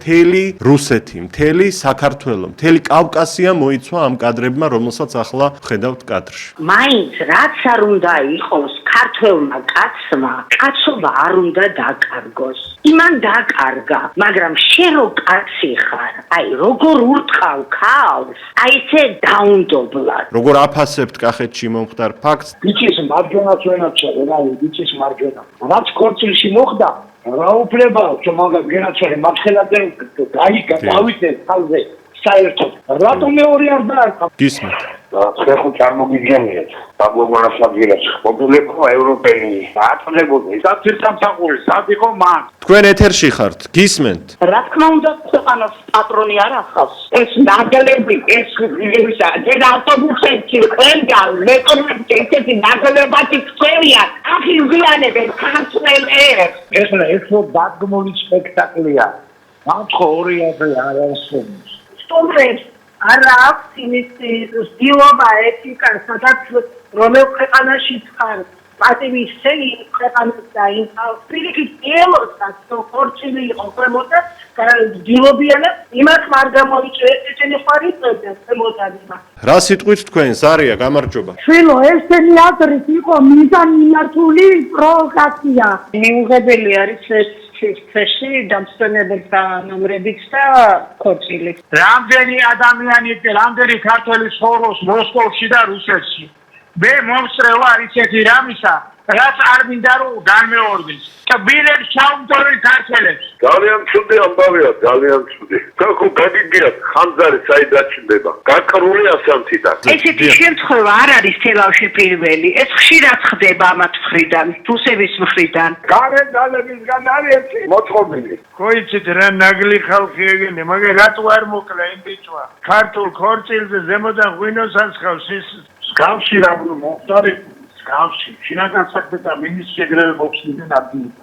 მთელი რუსეთი, მთელი საქართველო, მთელი კავკასია მოიცვა ამ კადრებმა, რომელსაც ახლა ხედავთ კადრში. მაინც რაც არ უნდა იყოს ქართველმა კაცმა, კაცობა არ უნდა დაკარგოს. იმან დაკარგა, მაგრამ შენ რო კაცი ხარ, აი როგორ ურტყავ ქალს, აი ესე დაუნდობლად. როგორ აფასებთ კახეთში მომხდარ ფაქტს? ბიჭის მარჯვენაც ვენაჩვენე, რა ბიჭის მარჯვენა. რაც ქორწილში მოხდა, რა უფლებაა, რომ მაგას გენაჩვენე, მარხელაძე გავიტეთ თავზე საერთოდ. რატომ მეორე არ დაარქვა? გისმენთ. ხეხო წარმოგიდგენიათ დაგლობანასადგილას ყოფილიყო ევროპელი აწლებოდი საფირსამსახური სად იყო მან თქვენ ეთერში ხართ გისმენთ რა თქმა უნდა ქვეყანას პატრონი არ ახავს ეს ნაგლები ეს ვისა ეს ავტობუსებში ყველგა მეკონებთ ესეთი ნაგლებათი წევია ახიზიანებენ ქართველებს ეს დაგმული სპექტაკლია მათქო 2000 არ არსებობს სტუმრებს არა აქვს იმის ცდილობა ეთიკა სადაც რომელ ქვეყანაში ხარ პატივი შეი ქვეყანას დაინახავს პირიქით ელოსაც ხორცილი იყო პრემოტა დილობიანა იმათ არ გამოიწვია ესენი ხარი პრემოტა რა სიტყვით თქვენ ზარია გამარჯობა შვილო ესენი აზრით იყო მიზანმიმართული პროვოკაცია მიუღებელი არის ეს შეში დამსვენებელთა ნომრებით და ქორწილით. რამდენი ადამიანი რამდენი ქართველი ცხოვრობს მოსკოვში და რუსეთში. მე მომსწრევ არ ისეთი რამისა, რაც არ მინდა რომ განმეორდეს. და ბილებს ჩაუმტოვენ ქართველებს. ძალიან ცუდი ამბავია, ძალიან ცუდი. თქო გაგიგიათ ხანძარი საით დაჩნდება. გაკრული ასამთიდან. ესეთი შემთხვევა არ არის თელავში პირველი. ეს ხშირად ხდება ამათ მხრიდან, რუსების მხრიდან. გარე ძალებისგან არის მოწყობილი. ხოიცით რა ნაგლი ხალხი ეგენი, მაგრამ რატო არ მოკლა იმ ბიჭმა? ქართულ ქორწილზე ზემოდან ღვინოს ანცხავს ის სკავში რა მოხდარი სკავში. შინაგან საქმეთა მინისტრი ეგრევე მოხსნიდან ადგილი.